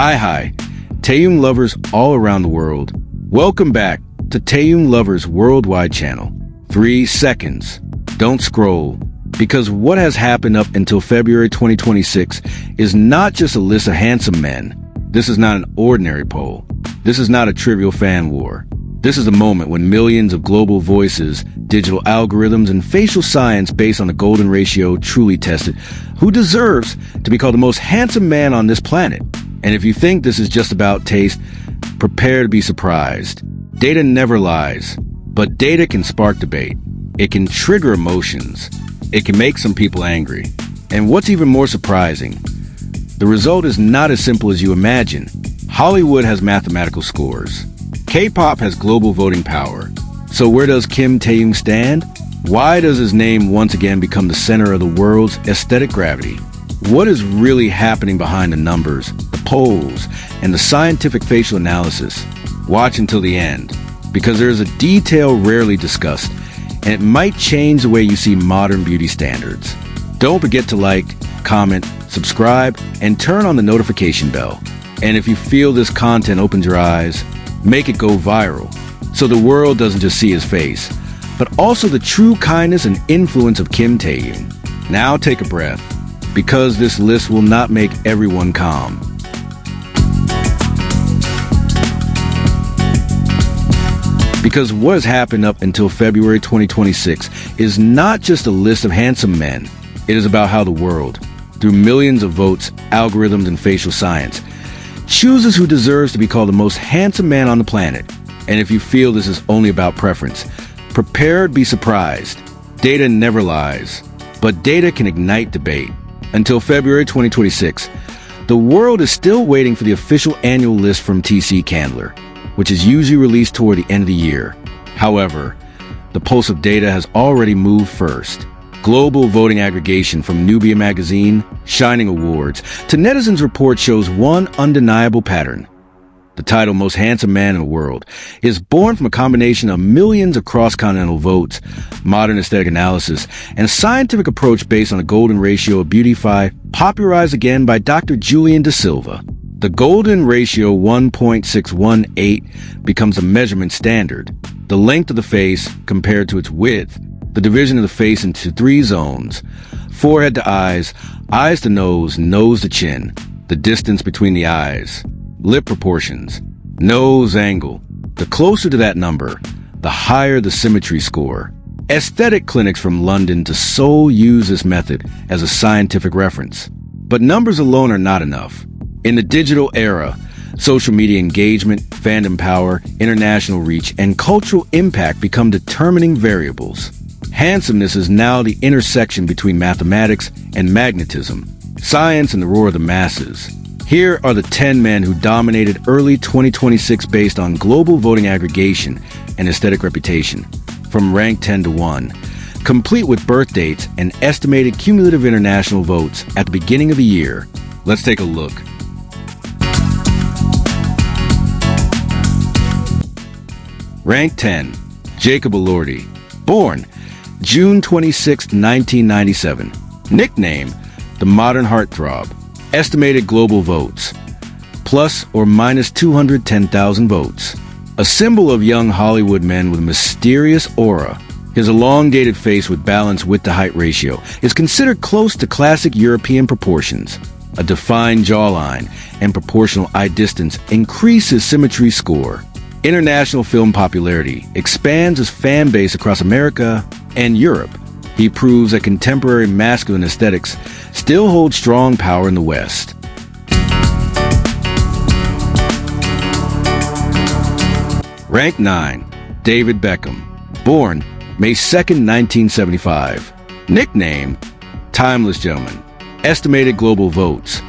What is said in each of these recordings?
Hi, Taehyung Lovers all around the world. Welcome back to Taehyung Lovers Worldwide channel. 3 seconds. Don't scroll. Because what has happened up until February 2026 is not just a list of handsome men. This is not an ordinary poll. This is not a trivial fan war. This is a moment when millions of global voices, digital algorithms, and facial science based on the golden ratio truly tested who deserves to be called the most handsome man on this planet. And if you think this is just about taste, prepare to be surprised. Data never lies, but data can spark debate. It can trigger emotions. It can make some people angry. And what's even more surprising, the result is not as simple as you imagine. Hollywood has mathematical scores. K-pop has global voting power. So where does Kim Taehyung stand? Why does his name once again become the center of the world's aesthetic gravity? What is really happening behind the numbers, the polls, and the scientific facial analysis? Watch until the end, because there is a detail rarely discussed, and it might change the way you see modern beauty standards. Don't forget to like, comment, subscribe, and turn on the notification bell. And if you feel this content opens your eyes, make it go viral, so the world doesn't just see his face, but also the true kindness and influence of Kim Taehyung. Now take a breath, because this list will not make everyone calm. Because what has happened up until February 2026 is not just a list of handsome men. It is about how the world, through millions of votes, algorithms, and facial science, chooses who deserves to be called the most handsome man on the planet. And if you feel this is only about preference, prepare to be surprised. Data never lies, but data can ignite debate. Until February 2026, the world is still waiting for the official annual list from TC Candler, which is usually released toward the end of the year. However, the pulse of data has already moved first. Global voting aggregation from Nubia Magazine, Shining Awards, to Netizens Report shows one undeniable pattern. The title Most Handsome Man in the World is born from a combination of millions of cross-continental votes, modern aesthetic analysis, and a scientific approach based on a golden ratio of beautify, popularized again by Dr. Julian Da Silva. The golden ratio 1.618 becomes a measurement standard. The length of the face compared to its width, the division of the face into 3 zones: forehead to eyes, eyes to nose, nose to chin, the distance between the eyes, lip proportions, nose angle. The closer to that number, the higher the symmetry score. Aesthetic clinics from London to Seoul use this method as a scientific reference. But numbers alone are not enough. In the digital era, social media engagement, fandom power, international reach, and cultural impact become determining variables. Handsomeness is now the intersection between mathematics and magnetism, science and the roar of the masses. Here are the 10 men who dominated early 2026 based on global voting aggregation and aesthetic reputation, from rank 10 to 1, complete with birth dates and estimated cumulative international votes at the beginning of the year. Let's take a look. Rank 10, Jacob Elordi, born June 26, 1997. Nickname, the modern heartthrob. Estimated global votes, plus or minus 210,000 votes. A symbol of young Hollywood men with a mysterious aura. His elongated face with balanced width-to-height ratio is considered close to classic European proportions. A defined jawline and proportional eye distance increase his symmetry score. International film popularity expands his fan base across America and Europe. He proves that contemporary masculine aesthetics still hold strong power in the West. Rank 9, David Beckham, born May 2nd, 1975. Nickname, Timeless Gentleman. Estimated global votes,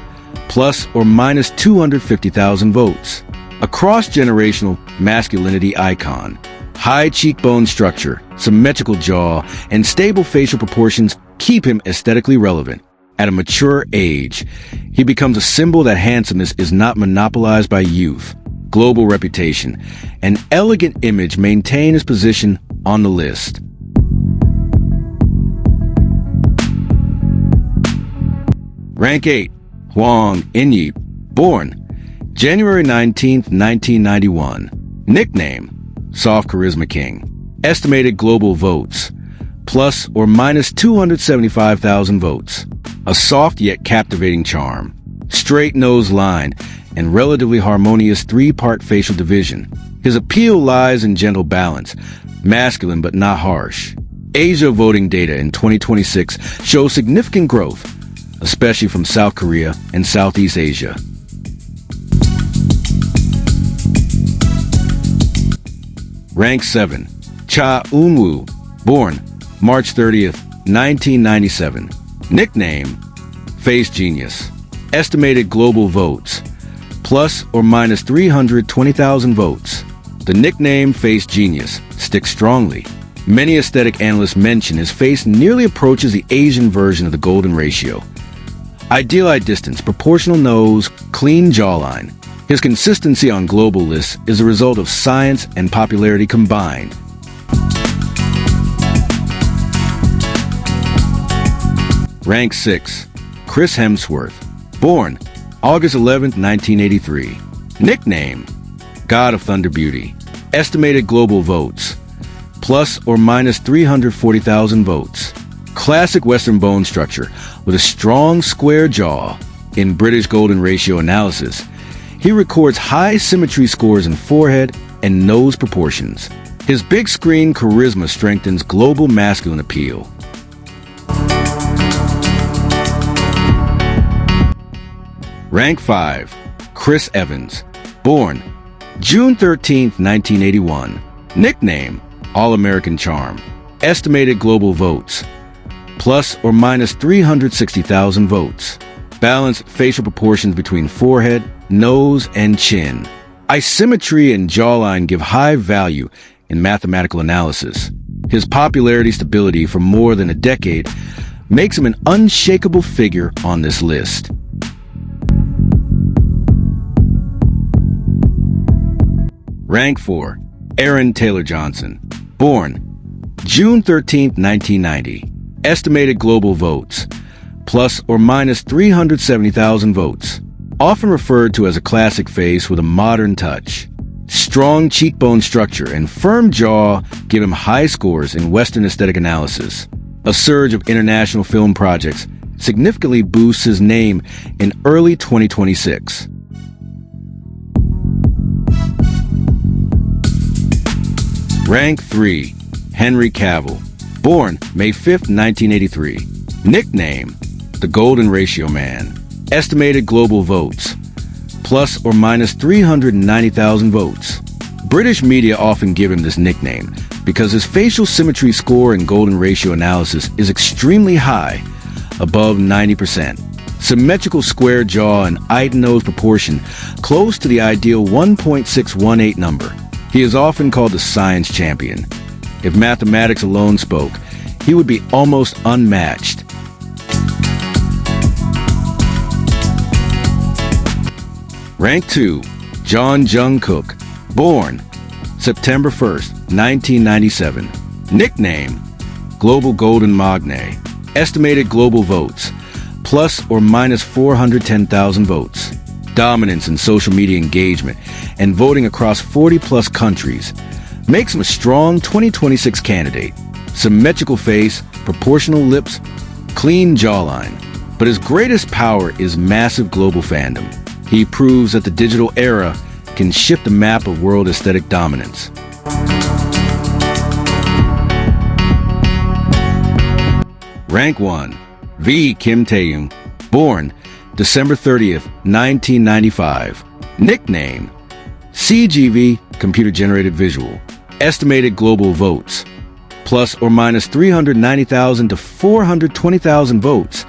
plus or minus 250,000 votes. A cross-generational masculinity icon. High cheekbone structure, symmetrical jaw, and stable facial proportions keep him aesthetically relevant. At a mature age, he becomes a symbol that handsomeness is not monopolized by youth. Global reputation, an elegant image maintain his position on the list. Rank 8, Hwang In-yeop, born January 19th, 1991. Nickname, Soft Charisma King. Estimated global votes, plus or minus 275,000 votes. A soft yet captivating charm. Straight nose line and relatively harmonious three-part facial division. His appeal lies in gentle balance, masculine but not harsh. Asia voting data in 2026 shows significant growth, especially from South Korea and Southeast Asia. Rank 7. Cha Eun-woo, born March 30th, 1997. Nickname, Face Genius. Estimated global votes, plus or minus 320,000 votes. The nickname Face Genius sticks strongly. Many aesthetic analysts mention his face nearly approaches the Asian version of the golden ratio. Ideal eye distance, proportional nose, clean jawline. His consistency on global lists is a result of science and popularity combined. Rank 6. Chris Hemsworth, born August 11th, 1983. Nickname, God of Thunder Beauty. Estimated global votes, plus or minus 340,000 votes. Classic Western bone structure with a strong square jaw. In British golden ratio analysis, he records high symmetry scores in forehead and nose proportions. His big screen charisma strengthens global masculine appeal. Rank 5. Chris Evans, born June 13th, 1981. Nickname, All-American Charm. Estimated global votes, plus or minus 360,000 votes. Balanced facial proportions between forehead, nose, and chin. Asymmetry and jawline give high value in mathematical analysis. His popularity stability for more than a decade makes him an unshakable figure on this list. Rank 4. Aaron Taylor Johnson, born June 13th, 1990. Estimated global votes, plus or minus 370,000 votes. Often referred to as a classic face with a modern touch. Strong cheekbone structure and firm jaw give him high scores in Western aesthetic analysis. A surge of international film projects significantly boosts his name in early 2026. Rank 3. Henry Cavill, born May 5th, 1983. Nickname, the Golden Ratio Man. Estimated global votes, plus or minus 390,000 votes. British media often give him this nickname because his facial symmetry score in golden ratio analysis is extremely high, above 90%. Symmetrical square jaw and eye-to-nose proportion close to the ideal 1.618 number. He is often called the science champion. If mathematics alone spoke, he would be almost unmatched. Rank 2. Jeon Jungkook, born September 1st, 1997. Nickname, Global Golden Magne. Estimated global votes, plus or minus 410,000 votes. Dominance in social media engagement and voting across 40-plus countries makes him a strong 2026 candidate. Symmetrical face, proportional lips, clean jawline. But his greatest power is massive global fandom. He proves that the digital era can shift the map of world aesthetic dominance. Rank 1. Kim Taehyung, born December 30th, 1995. Nickname, CGV, Computer Generated Visual. Estimated global votes, plus or minus 390,000 to 420,000 votes,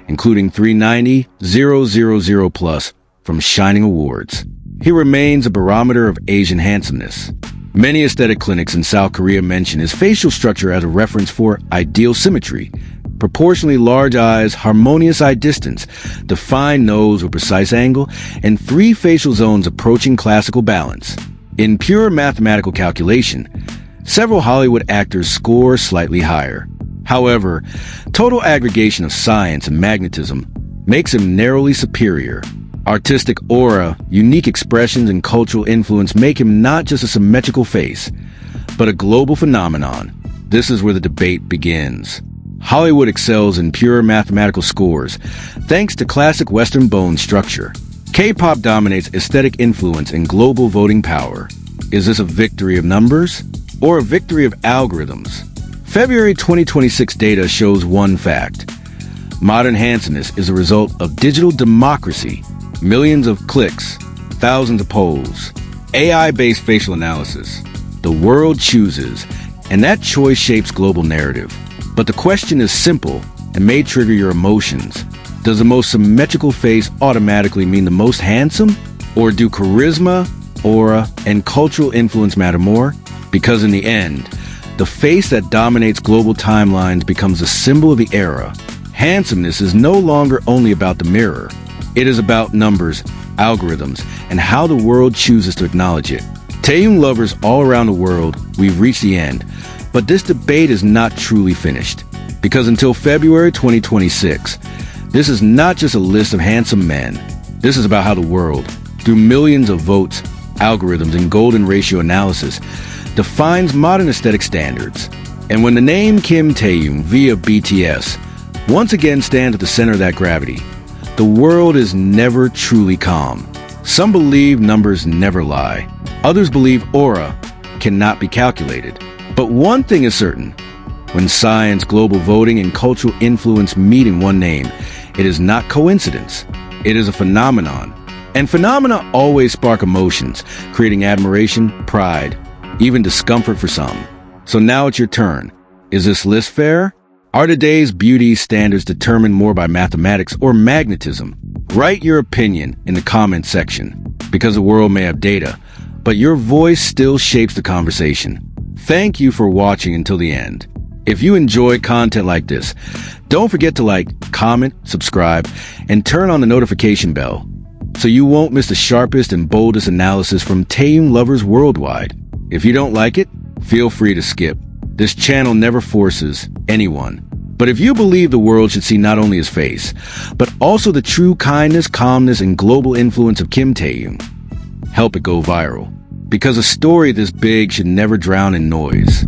including 390,000 plus from Shining Awards. He remains a barometer of Asian handsomeness. Many aesthetic clinics in South Korea mention his facial structure as a reference for ideal symmetry. Proportionally large eyes, harmonious eye distance, defined nose with precise angle, and 3 facial zones approaching classical balance. In pure mathematical calculation, several Hollywood actors score slightly higher. However, total aggregation of science and magnetism makes him narrowly superior. Artistic aura, unique expressions, and cultural influence make him not just a symmetrical face, but a global phenomenon. This is where the debate begins. Hollywood excels in pure mathematical scores, thanks to classic Western bone structure. K-pop dominates aesthetic influence and global voting power. Is this a victory of numbers or a victory of algorithms? February 2026 data shows one fact. Modern handsomeness is a result of digital democracy. Millions of clicks, thousands of polls, AI-based facial analysis. The world chooses, and that choice shapes global narrative. But the question is simple and may trigger your emotions. Does the most symmetrical face automatically mean the most handsome? Or do charisma, aura, and cultural influence matter more? Because in the end, the face that dominates global timelines becomes a symbol of the era. Handsomeness is no longer only about the mirror. It is about numbers, algorithms, and how the world chooses to acknowledge it. Taehyung lovers all around the world, we've reached the end. But this debate is not truly finished. Because until February 2026, this is not just a list of handsome men. This is about how the world, through millions of votes, algorithms, and golden ratio analysis, defines modern aesthetic standards. And when the name Kim Taehyung via BTS once again stands at the center of that gravity, the world is never truly calm. Some believe numbers never lie. Others believe aura cannot be calculated. But one thing is certain. When science, global voting, and cultural influence meet in one name, it is not coincidence. It is a phenomenon. And phenomena always spark emotions, creating admiration, pride, even discomfort for some. So now it's your turn. Is this list fair? Are today's beauty standards determined more by mathematics or magnetism? Write your opinion in the comments section, because the world may have data, but your voice still shapes the conversation. Thank you for watching until the end. If you enjoy content like this, don't forget to like, comment, subscribe, and turn on the notification bell so you won't miss the sharpest and boldest analysis from Taehyung lovers worldwide. If you don't like it, feel free to skip. This channel never forces anyone. But if you believe the world should see not only his face, but also the true kindness, calmness, and global influence of Kim Taehyung, help it go viral. Because a story this big should never drown in noise.